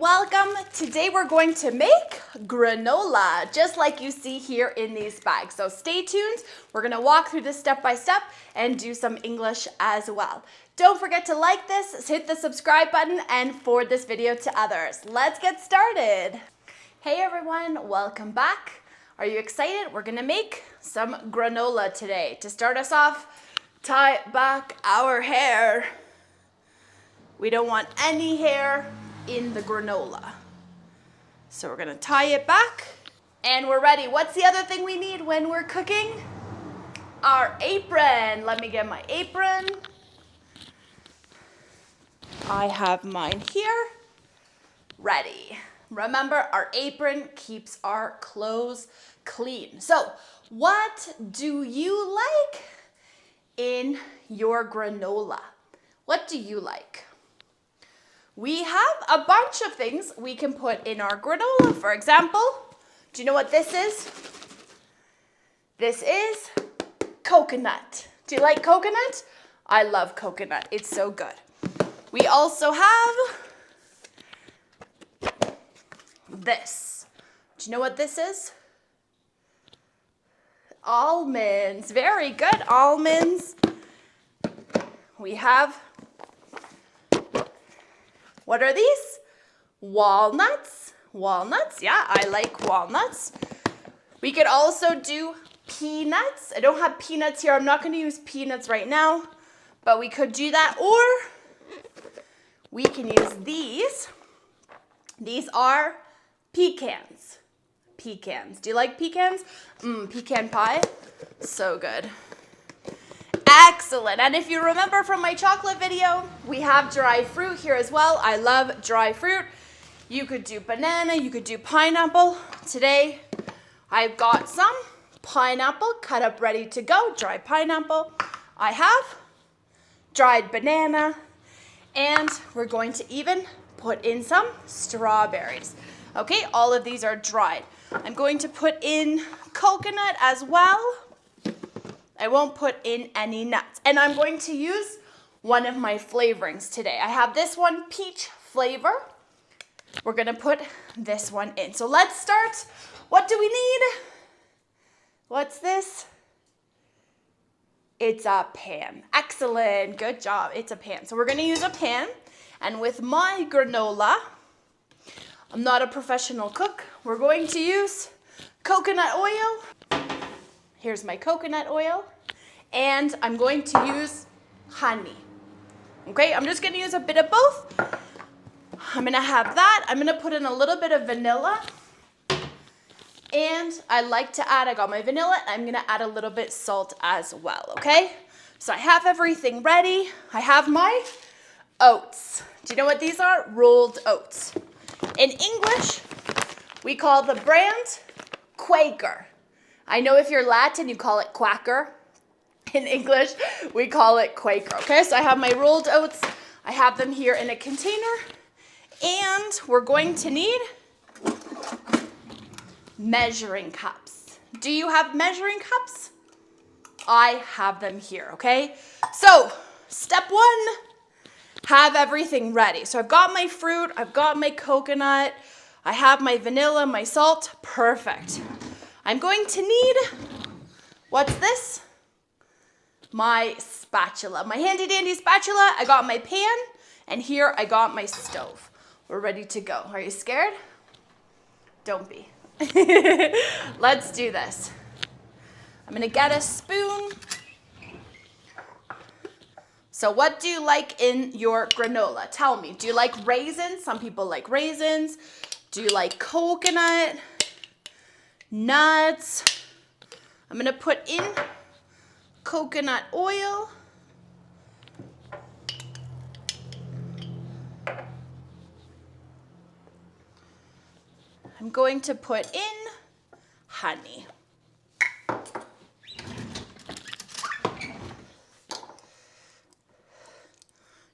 welcome. Today we're going to make granola, just like you see here in these bags. So stay tuned. We're gonna walk through this step by step and do some English as well. Don't forget to like this, hit the subscribe button, and forward this video to others. Let's get started. Hey everyone, welcome back. Are you excited? We're gonna make some granola today. To start us off, tie back our hair. We don't want any hair in the granola. So we're gonna tie it back and we're ready. What's the other thing we need when we're cooking? Our apron. Let me get my apron. I have mine here. Ready. Remember, our apron keeps our clothes clean. So what do you like in your granola? What do you like? We have a bunch of things we can put in our granola. For example, do you know what this is? This is coconut. Do you like coconut? I love coconut. It's so good. We also have this. Do you know what this is? Almonds. Very good. Almonds. We have, what are these? Walnuts. Walnuts. Yeah, I like walnuts. We could also do peanuts. I don't have peanuts here. I'm not going to use peanuts right now, but we could do that, or we can use these. These are pecans. Pecans. Do you like pecans? Pecan pie. So good. Excellent. And if you remember from my chocolate video, we have dry fruit here as well. I love dry fruit. You could do banana, you could do pineapple. Today, I've got some pineapple cut up ready to go, dried pineapple. I have dried banana, and we're going to even put in some strawberries. Okay, all of these are dried. I'm going to put in coconut as well. I won't put in any nuts. And I'm going to use one of my flavorings today. I have this one, peach flavor. We're gonna put this one in. So let's start. What do we need? What's this? It's a pan. Excellent, good job. It's a pan. So we're gonna use a pan. And with my granola, I'm not a professional cook. We're going to use coconut oil. Here's my coconut oil. And I'm going to use honey. Okay, I'm just gonna use a bit of both. I'm gonna have that. I'm gonna put in a little bit of vanilla. And I like to add, I got my vanilla, I'm gonna add a little bit salt as well, okay? So I have everything ready. I have my oats. Do you know what these are? Rolled oats. In English, we call the brand Quaker. I know if you're Latin, you call it Quacker. In English, we call it Quaker, okay? So I have my rolled oats. I have them here in a container. And we're going to need measuring cups. Do you have measuring cups? I have them here, okay? So, step one, have everything ready. So I've got my fruit, I've got my coconut, I have my vanilla, my salt, perfect. I'm going to need, what's this? My spatula, my handy dandy spatula. I got my pan, and here I got my stove. We're ready to go. Are you scared? Don't be. Let's do this. I'm gonna get a spoon. So what do you like in your granola? Tell me, do you like raisins? Some people like raisins. Do you like coconut? Nuts? I'm gonna put in coconut oil. I'm going to put in honey.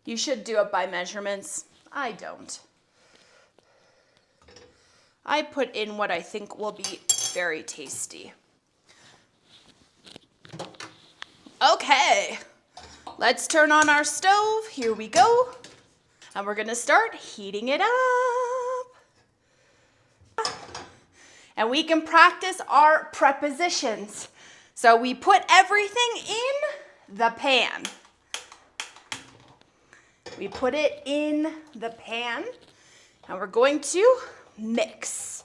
You should do it by measurements. I don't. I put in what I think will be very tasty. Okay, let's turn on our stove. Here we go. And we're gonna start heating it up. and we can practice our prepositions. So we put everything in the pan. We put it in the pan, and we're going to mix.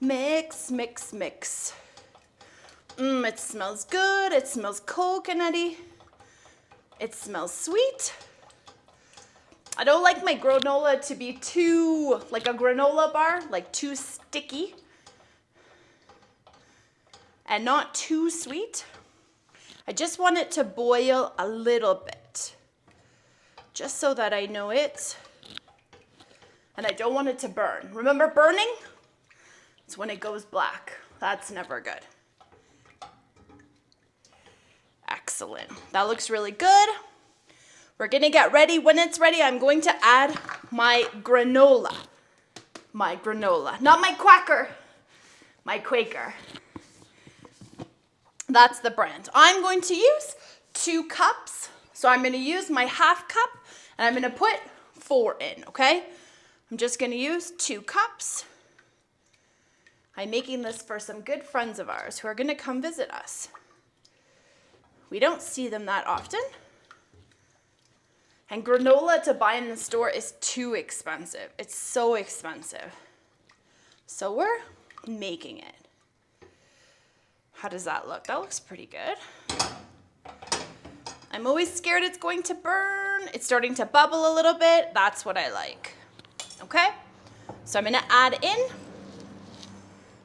Mix, mix, mix. It smells good. It smells coconutty. It smells sweet. I don't like my granola to be too, like a granola bar, like too sticky. And not too sweet. I just want it to boil a little bit. Just so that I know it. And I don't want it to burn. Remember burning? It's when it goes black. That's never good. Excellent. That looks really good. We're gonna get ready. When it's ready, I'm going to add my granola. My granola. Not my Quaker. My Quaker. That's the brand. I'm going to use 2 cups. So I'm gonna use my half cup and I'm gonna put 4 in, okay? I'm just gonna use 2 cups. I'm making this for some good friends of ours who are gonna come visit us. We don't see them that often. And granola to buy in the store is too expensive. It's so expensive. So we're making it. How does that look? That looks pretty good. I'm always scared it's going to burn. It's starting to bubble a little bit. That's what I like. Okay? So I'm gonna add in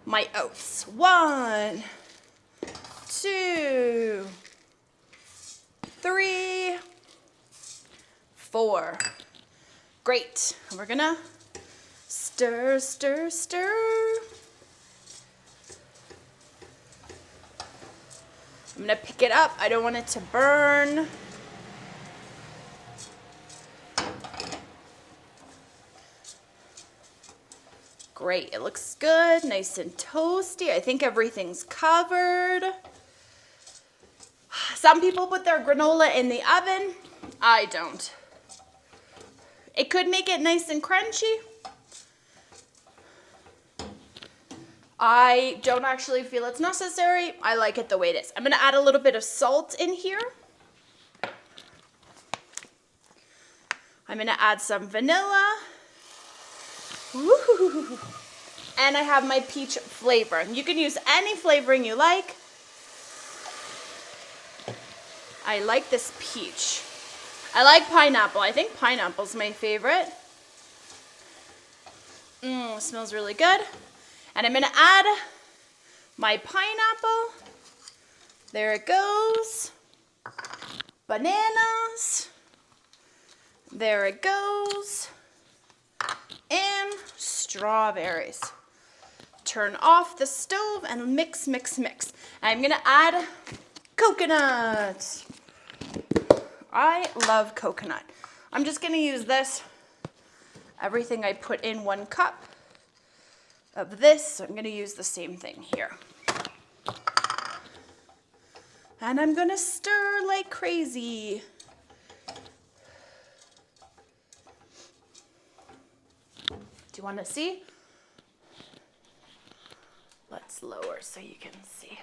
my oats. 1, 2, 3, 4. Great. And we're gonna stir, stir, stir. I'm gonna pick it up. I don't want it to burn. Great, it looks good, nice and toasty. I think everything's covered. Some people put their granola in the oven. I don't. It could make it nice and crunchy. I don't actually feel it's necessary. I like it the way it is. I'm gonna add a little bit of salt in here. I'm gonna add some vanilla. Woo. And I have my peach flavor. You can use any flavoring you like. I like this peach. I like pineapple. I think pineapple's my favorite. It smells really good. And I'm gonna add my pineapple. There it goes. Bananas. There it goes. And strawberries. Turn off the stove and mix, mix, mix. I'm gonna add coconut. I love coconut. I'm just gonna use this. Everything I put in 1 cup of this, so I'm gonna use the same thing here. And I'm gonna stir like crazy. Do you wanna see? Let's lower so you can see.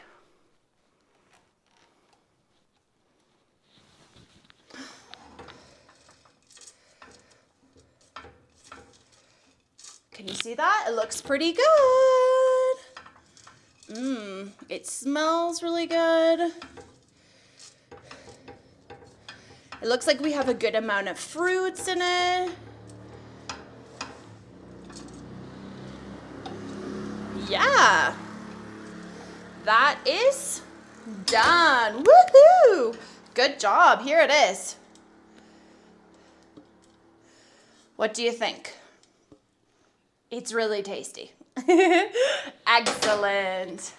Can you see that? It looks pretty good. It smells really good. It looks like we have a good amount of fruits in it. Yeah. That is done. Woohoo! Good job. Here it is. What do you think? It's really tasty. Excellent.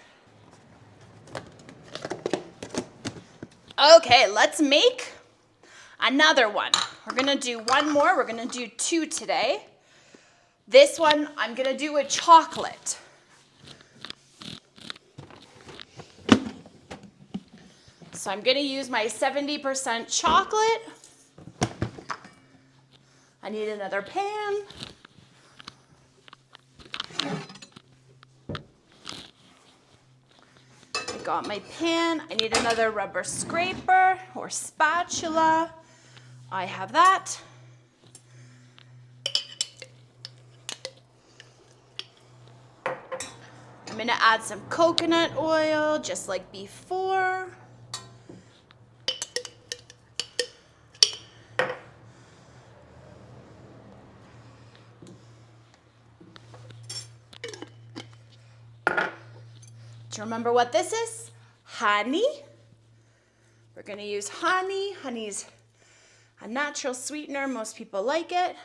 Okay, let's make another one. We're gonna do one more. We're gonna do 2 today. This one, I'm gonna do with chocolate. So I'm gonna use my 70% chocolate. I need another pan. got my pan. I need another rubber scraper or spatula. I have that. I'm gonna add some coconut oil, just like before. Do you remember what this is? Honey. We're gonna use honey. Honey's a natural sweetener. Most people like it.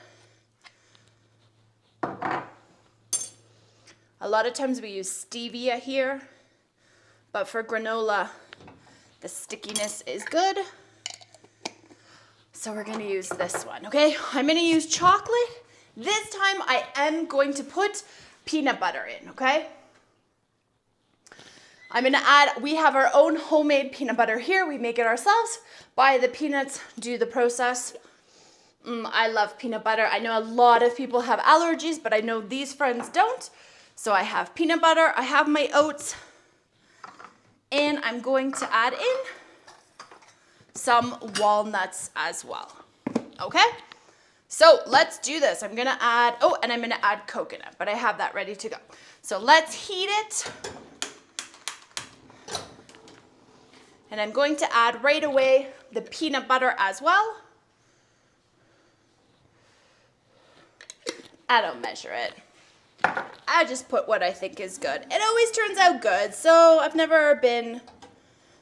A lot of times we use stevia here, but for granola, the stickiness is good. So we're gonna use this one, okay? I'm gonna use chocolate. This time I am going to put peanut butter in, okay? I'm gonna add, we have our own homemade peanut butter here. We make it ourselves, buy the peanuts, do the process. I love peanut butter. I know a lot of people have allergies, but I know these friends don't. So I have peanut butter, I have my oats, and I'm going to add in some walnuts as well, okay? So let's do this. I'm gonna add, oh, and I'm gonna add coconut, but I have that ready to go. So let's heat it. And I'm going to add right away the peanut butter as well. I don't measure it. I just put what I think is good. It always turns out good, so I've never been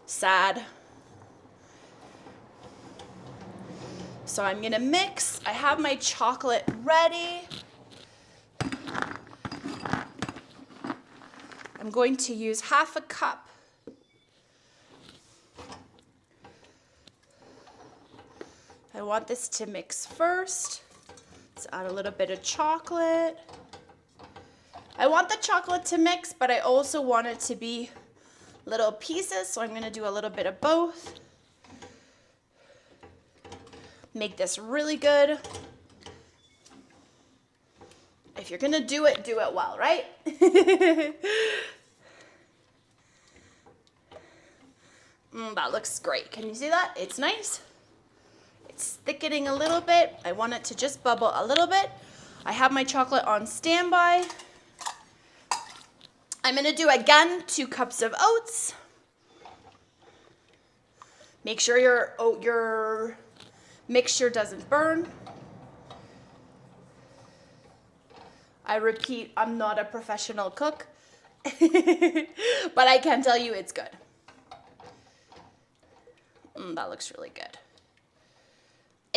sad. So I'm gonna mix. I have my chocolate ready. I'm going to use half a cup. I want this to mix first. Let's add a little bit of chocolate. I want the chocolate to mix, but I also want it to be little pieces, so I'm gonna do a little bit of both. Make this really good. If you're gonna do it well, right? That looks great. Can you see that? It's nice. It's thickening a little bit. I want it to just bubble a little bit. I have my chocolate on standby. I'm gonna do again 2 cups of oats. Make sure your mixture doesn't burn. I repeat, I'm not a professional cook, but I can tell you it's good. That looks really good.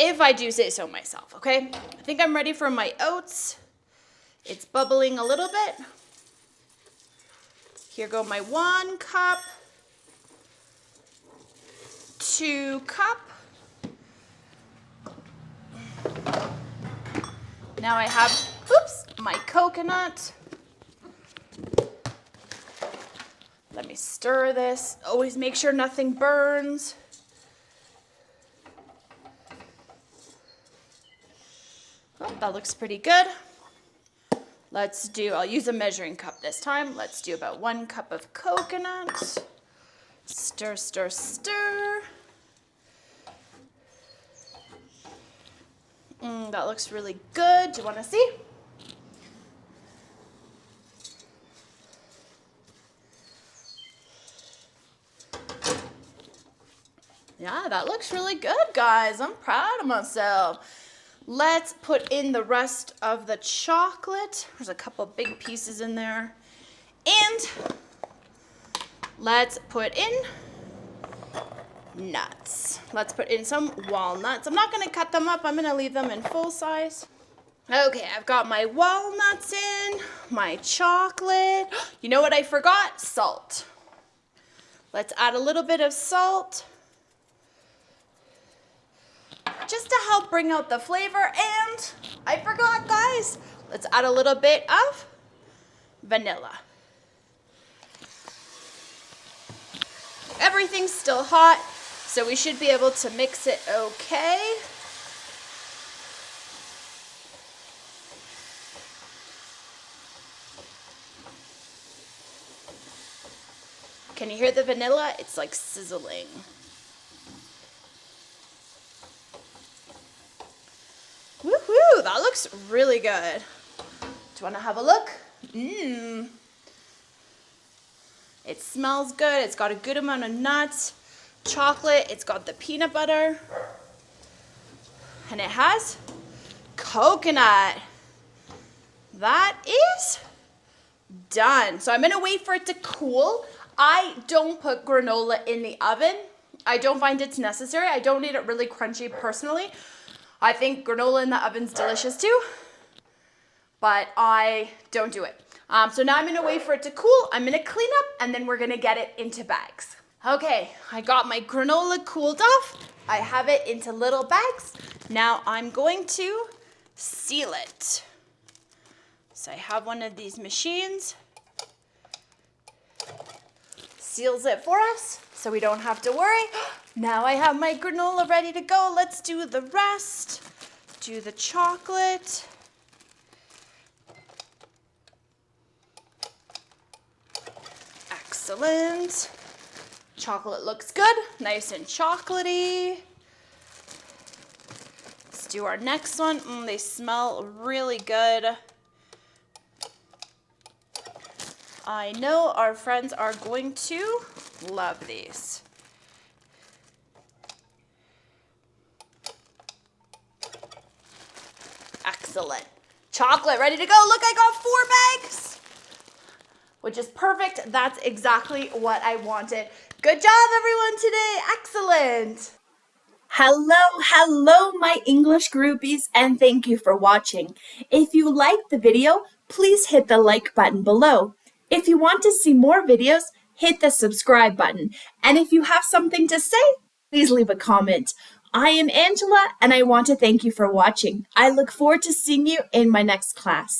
If I do say so myself, okay? I think I'm ready for my oats. It's bubbling a little bit. Here go my 1 cup, 2 cup. Now I have, oops, my coconut. Let me stir this. Always make sure nothing burns. Oh, that looks pretty good. Let's do, I'll use a measuring cup this time. Let's do about 1 cup of coconut. Stir, stir, stir. That looks really good. Do you want to see? Yeah, that looks really good, guys. I'm proud of myself. Let's put in the rest of the chocolate. There's a couple big pieces in there. And let's put in nuts. Let's put in some walnuts. I'm not gonna cut them up. I'm gonna leave them in full size. Okay, I've got my walnuts in, my chocolate. You know what I forgot? Salt. Let's add a little bit of salt, just to help bring out the flavor. And I forgot, guys, let's add a little bit of vanilla. Everything's still hot, so we should be able to mix it okay. Can you hear the vanilla? It's like sizzling. Woohoo! That looks really good. Do you want to have a look? Mmm. It smells good. It's got a good amount of nuts, chocolate. It's got the peanut butter. And it has coconut. That is done. So I'm going to wait for it to cool. I don't put granola in the oven. I don't find it's necessary. I don't need it really crunchy personally. I think granola in the oven's delicious too, but I don't do it. So now I'm going to wait for it to cool. I'm going to clean up and then we're going to get it into bags. Okay, I got my granola cooled off. I have it into little bags. Now I'm going to seal it. So I have one of these machines. Seals it for us so we don't have to worry. Now I have my granola ready to go. Let's do the rest. Do the chocolate. Excellent. Chocolate looks good, nice and chocolatey. Let's do our next one. They smell really good. I know our friends are going to love these. Excellent. Chocolate ready to go. Look, I got 4 bags, which is perfect. That's exactly what I wanted. Good job, everyone, today. Excellent. Hello, my English groupies, and thank you for watching. If you liked the video, please hit the like button below. If you want to see more videos, hit the subscribe button. And if you have something to say, please leave a comment. I am Angela, and I want to thank you for watching. I look forward to seeing you in my next class.